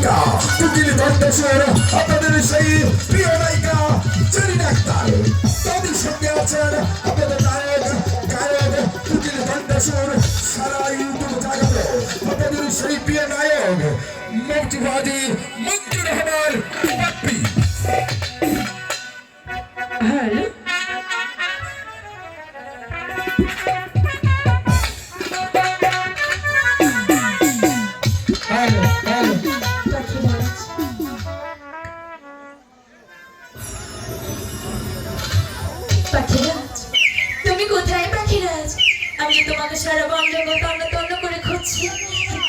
নায়িকা কুকিল কণ্ঠস্বর আপনাদের সেই প্রিয় নায়িকা জেরিন আক্তার। তাদের সঙ্গে আছেন আপনাদের নায়ক গায়ক কুকিল কণ্ঠস্বর সারা ইউটিউব জায়গাতে আপনাদের সেই প্রিয় নায়ক মুক্তিবাদী মঞ্জুর রহমান বাপ্পি। হ্যালো, পাখিরাজ, তুমি কোথায় পাখিরাজ? আমি তোমাকে সারা বন জঙ্গল তন্ন তন্ন করে খুঁজছি,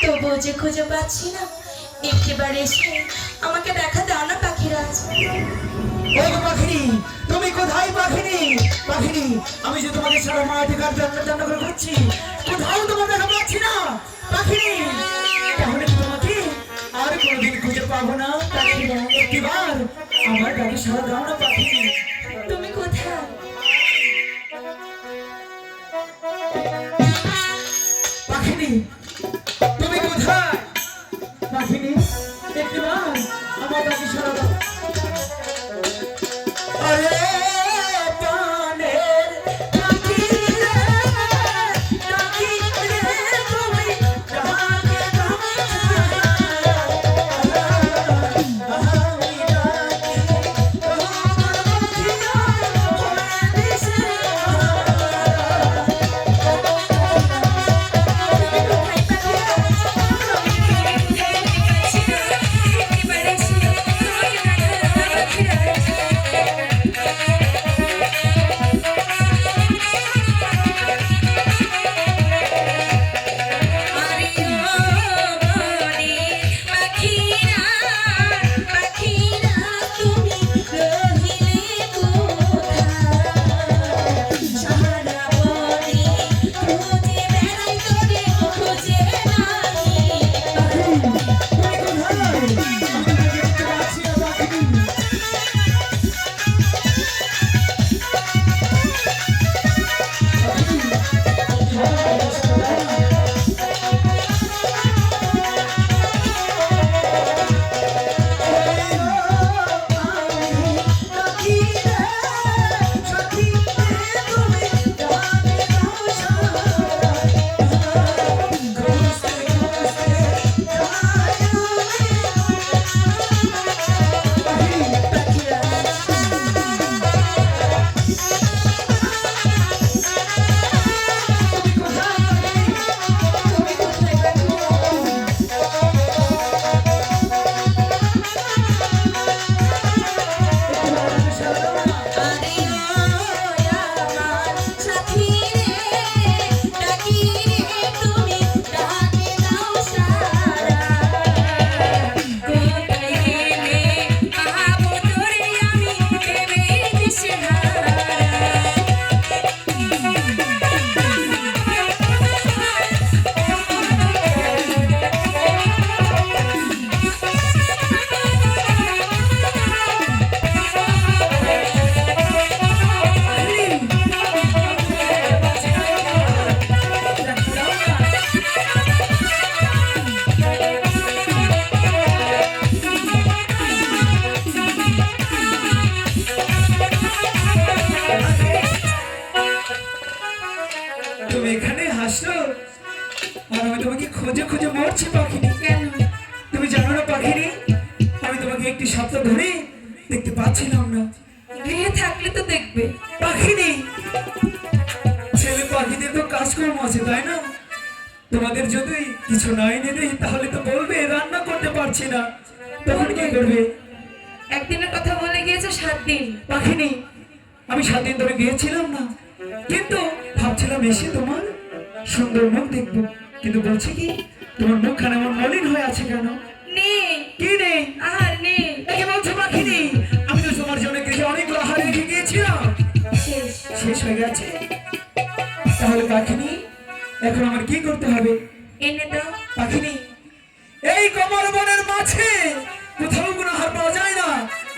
তবুও যে খুঁজে পাচ্ছি না। একেবারে এসে আমাকে দেখা দাও না পাখিরাজ। ও পাখিনি, তুমি কোথায় পাখিনি? পাখিনি, আমি যে তোমাকে সারা মাঠে ঘাট তন্ন করে খুঁজছি, কোথাও তোমার দেখা পাচ্ছি না পাখিনি। তাহলে কি তোমাকে আর কোনোদিন খুঁজে পাবো না পাখিরা? একটিবার আমার ডাকে সারা দাও না পাখিনি। তুমি কোথায়? পাখিনি, তুমি কোথায়? পাখিনি, একটিবার আমার ডাকে সারা দাও। আরে প্রাণের পাখি রে, পাখি রে, তুমি ডাকে দাও সারা। আমি ডাকি তোমার পাখিরা হয়ে দিশে তুমি এখানে হাসছো আর আমি তোমাকে খুঁজে খুঁজে মরছি পাখিনি। কেন? তুমি জানো না পাখিনি, আমি তোমাকে একটি সপ্তাহ ধরে দেখতে পাচ্ছিলাম না। গৃহে থাকলে তো দেখবে। পাখিনি, ছেলে পাখিদের তো কাজকর্ম আছে তাই না? তোমাদের যদি কিছু না এনে দেই তাহলে তো বলবে রান্না করতে পারছি না, তখন কি করবে? একদিনের কথা বলে গিয়েছে 7 দিন। পাখিনি, আমি 7 দিন ধরে গিয়েছিলাম না, কিন্তু ভাবছিলাম এসে তোমার সুন্দর মুখ দেখবো, কিন্তু বলছি কি তোমার মুখখানা এমন মলিন হয়ে আছে কেন? নেই, কি নেই? আহার নেই। একে বলছো পাখিনি, আমি তো তোমার জন্য গৃহে অনেকগুলো আহার রেখে গিয়েছিলাম, শেষ। শেষ হয়ে গেছে। তাহলে পাখিনি এখন আমার কি করতে হবে? এনে দাও। পাখিনি, এই কমল বনের মাঝে কোথাও কোনো আহার পাওয়া যায় না,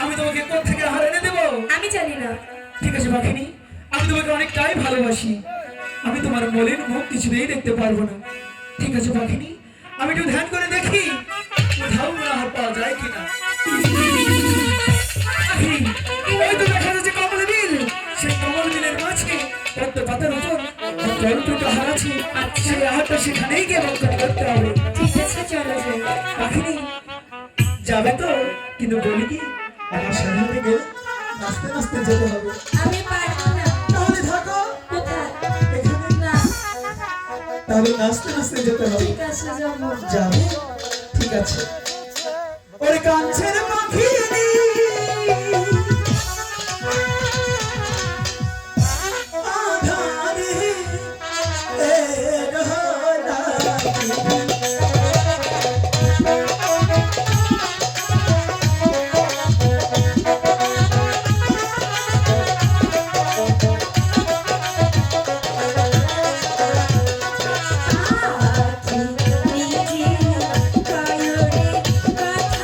আমি তোমাকে কোথা থেকে আহার এনে দেবো? আমি জানি না। ঠিক আছে পাখিনি, আমি তোমাকে অনেকটাই ভালোবাসি, আমি তোমার মলিন মুখ কিছুতেই দেখতে পারবো না। ঠিক আছে পাখিনি, আমি একটু ধ্যান করে দেখি কোথাও কোনো আহার পাওয়া পাখি, ওই তো দেখা যাচ্ছে কমল বিল। সেই কমল বিলের মাঝে পদ্ম পাতার উপর জলটুকু আহার আছে। সেই আহারটা সেখানেই গিয়ে ভক্ষণ করতে হবে। ঠিক আছে চলো যাই। পাখিনি যাবে তো, কিন্তু বলি কি, আমার সামনে থেকে নাচতে নাচতে যেতে হবে। আমি পারবো না। তাহলে থাকো কোথায়? এখানে, না তাহলে নাচতে নাচতে যেতে হবে। ঠিক আছে যাবো। যাবে, ঠিক আছে। ওরে কাঞ্চের পাখিনি আধারে আখি নিজে কায়রে কথা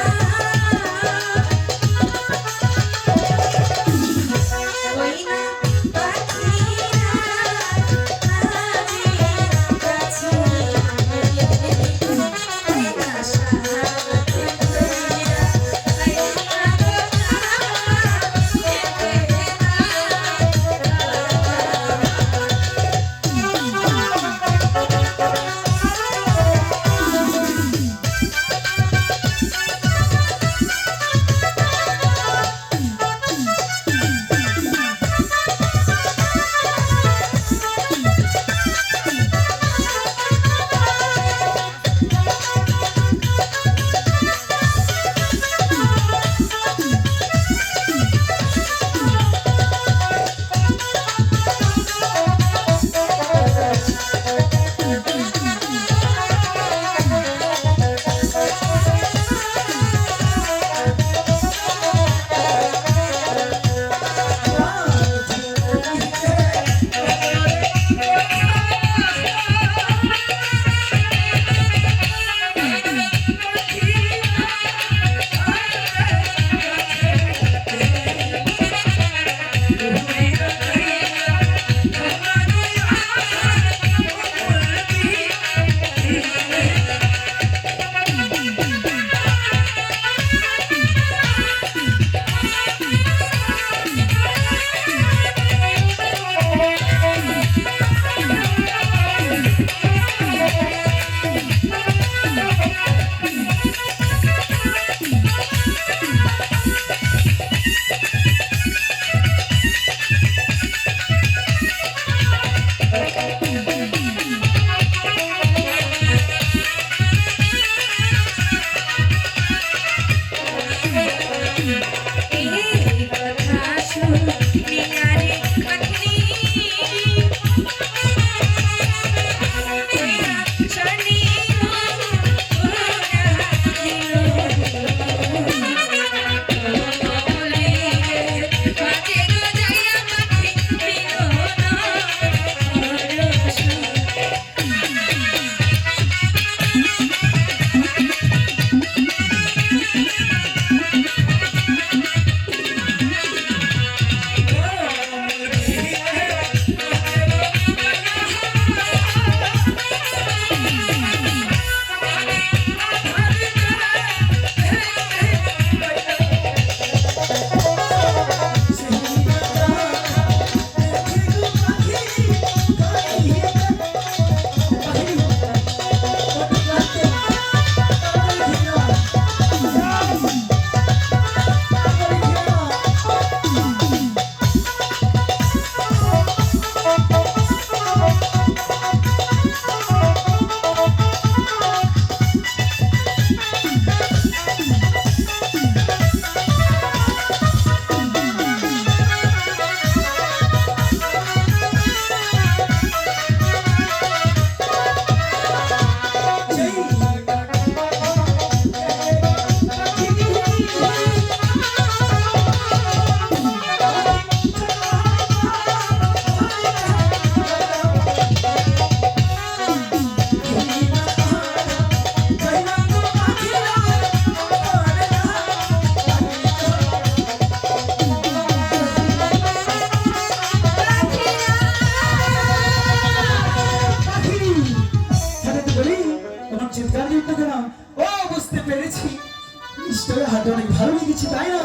নিশ্চয়ই হাতে অনেক ভালো লেগেছে তাই না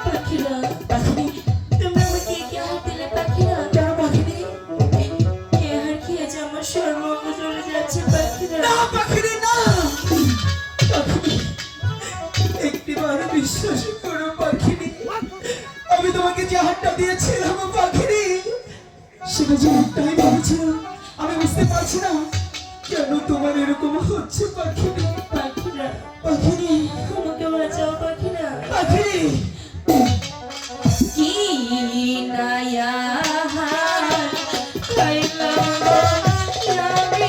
পাখিরা পাখিনি? তুমি আমাকে কি হাত দিলে পাখিরা? কেন পাখিনি? এ হার খেয়েছে আমার সর্বঙ্গ চলে যাচ্ছে পাখিরা। না পাখিনি না, পাখিনি একটিবার বিশ্বাস করো পাখিনি, আমি তোমাকে যে হাতটা দিয়েছিলাম পাখিনি, সেটা যে একটাই ভেবেছিলাম। আমি বুঝতে পারছি না কেন তোমার এরকম হচ্ছে পাখিনি। পাখিরা পাখিনি, আমাকে বাঁচাও পাখিরা। পাখিনি, কি নায়া খাইলাম আমি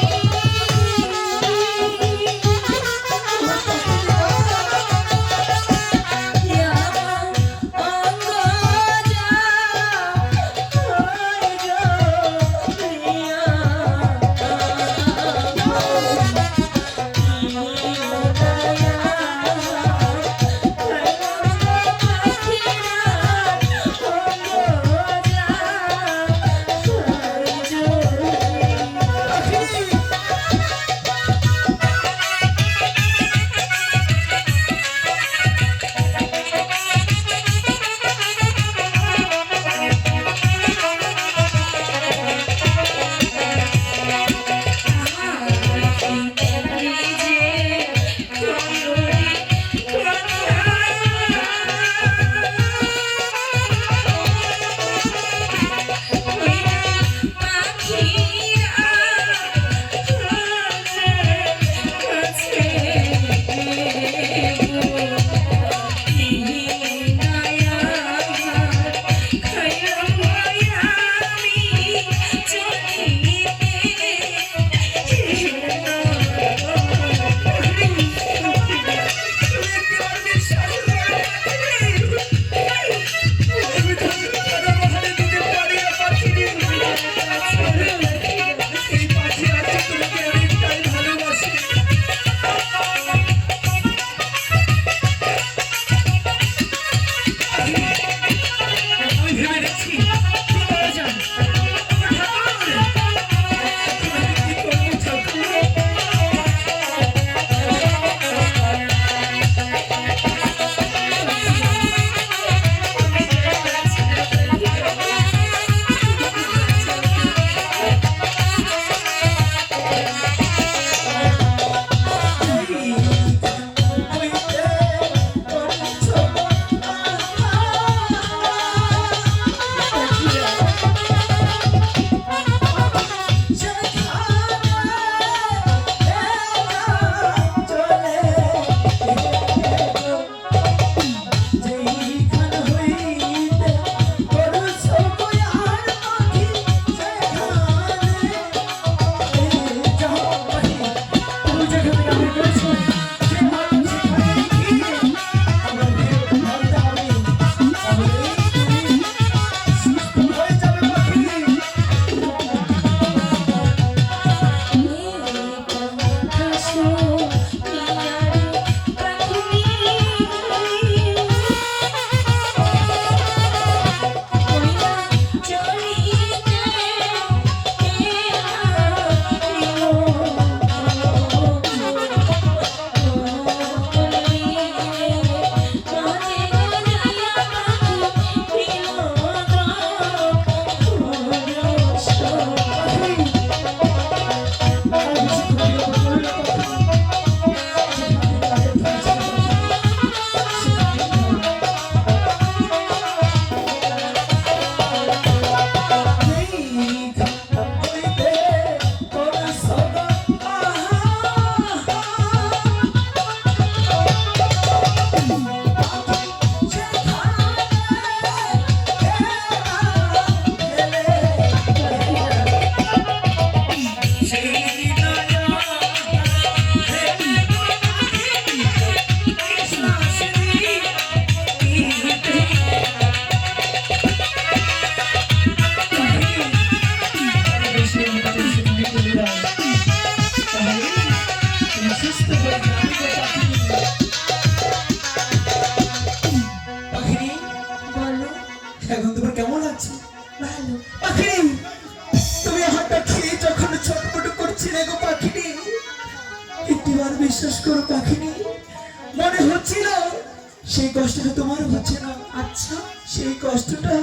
সেই কষ্টটা তোমার হচ্ছে না, আচ্ছা সেই কষ্টটা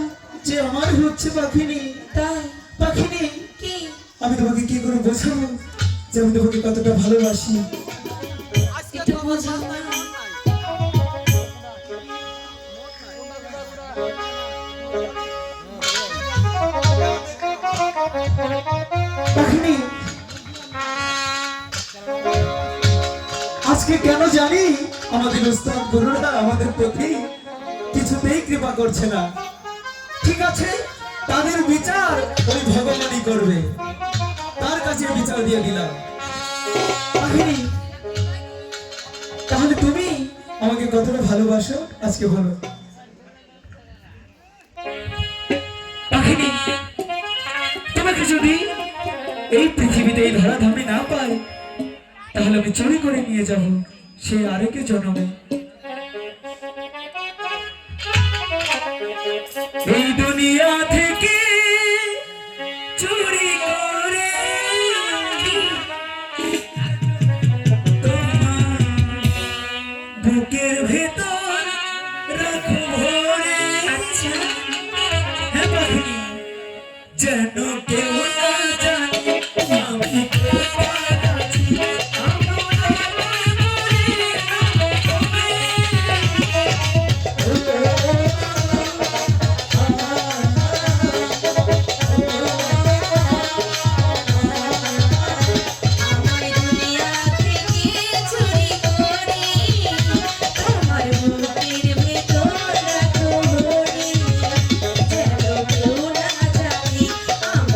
যে আমার হচ্ছে পাখিনি। তাই পাখিনি, কি? আমি তোমাকে কি করে বোঝাবো যে আমি তোমাকে কতটা ভালোবাসি। একটু বোঝাও না। পাখিনি, আজকে কেন জানি আমাদের উস্তাদ গুরুরা আমাদের প্রতি কিছুতেই কৃপা করছে না। ঠিক আছে, তাদের বিচার ওই ভগবানই করবে, তার কাছে বিচার দিয়ে দিলাম। পাখিনি, তাহলে তুমি আমাকে কতটা ভালোবাসো আজকে বলো। পাখিনি, তোমাকে যদি এই পৃথিবীতে এই ধরাধামে না পাই, তাহলে আমি চুরি করে নিয়ে যাব সে আরেকে জন্মে। এই দুনিয়া থেকে চুরি করে তোমার বুকের ভেতর রাখো ভরে। আচ্ছা হ্যাঁ পাখিনি, যেন কেউ না জানে আমি কোথায় আছি। আমার দুনিয়া থেকে চুরি করে তোমার বুকের ভেতর রাখো ভরে। যেন কেউ না জানে আমি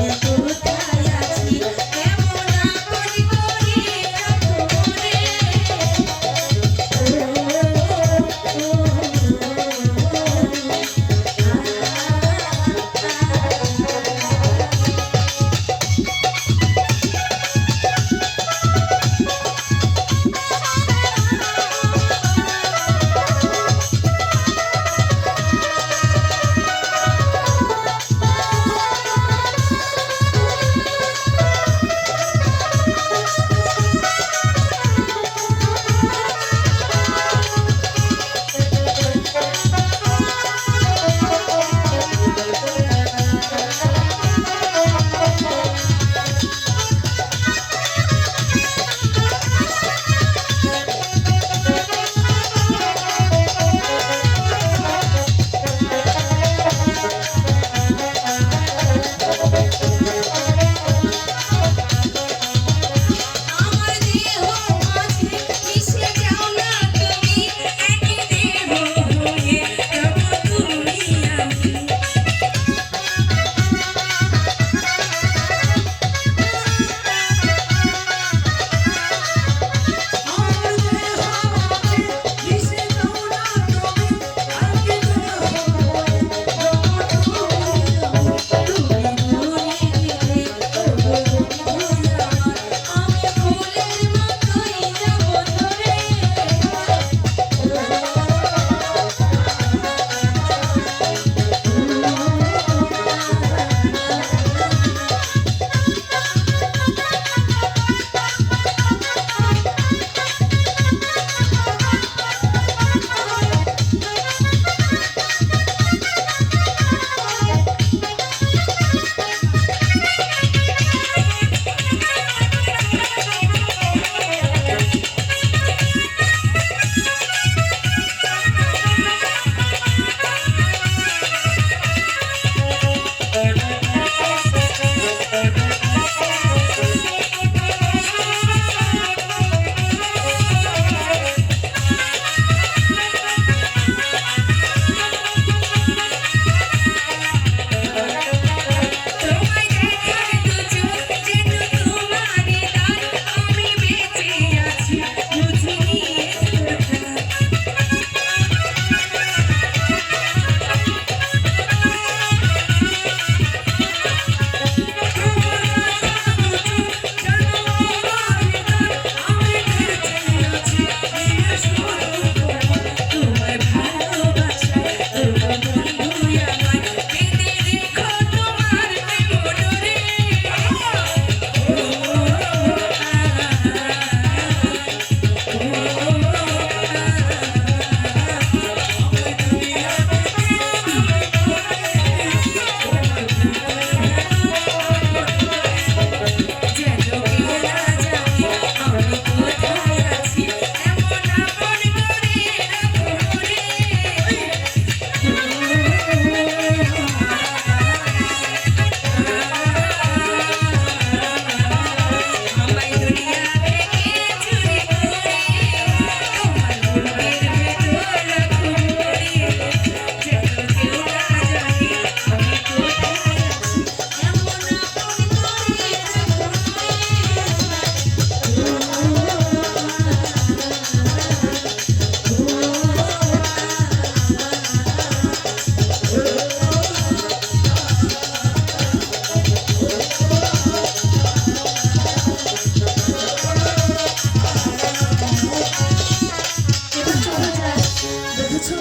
বলছো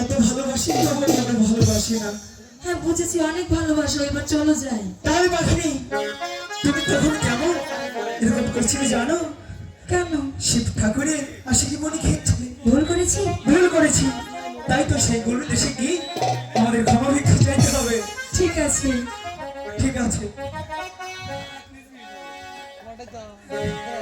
এত ভালোবাসি তবু মনে ভালোবাসি না। হ্যাঁ বুঝেছি, অনেক ভালোবাসো, এবার চলো যাই। তাহলে পাখিনি তুমি তখন কেমন এরকম করছিলে জানো? কেন? শিব ঠাকুরের আশিকি মনি খেয়েছিলে। ভুল করেছি? ভুল করেছি, তাই তো সেই গরু দেশে গিয়ে আমাদের ক্ষমা ভিক্ষা চাইতে হবে। ঠিক আছে। ঠিক আছে।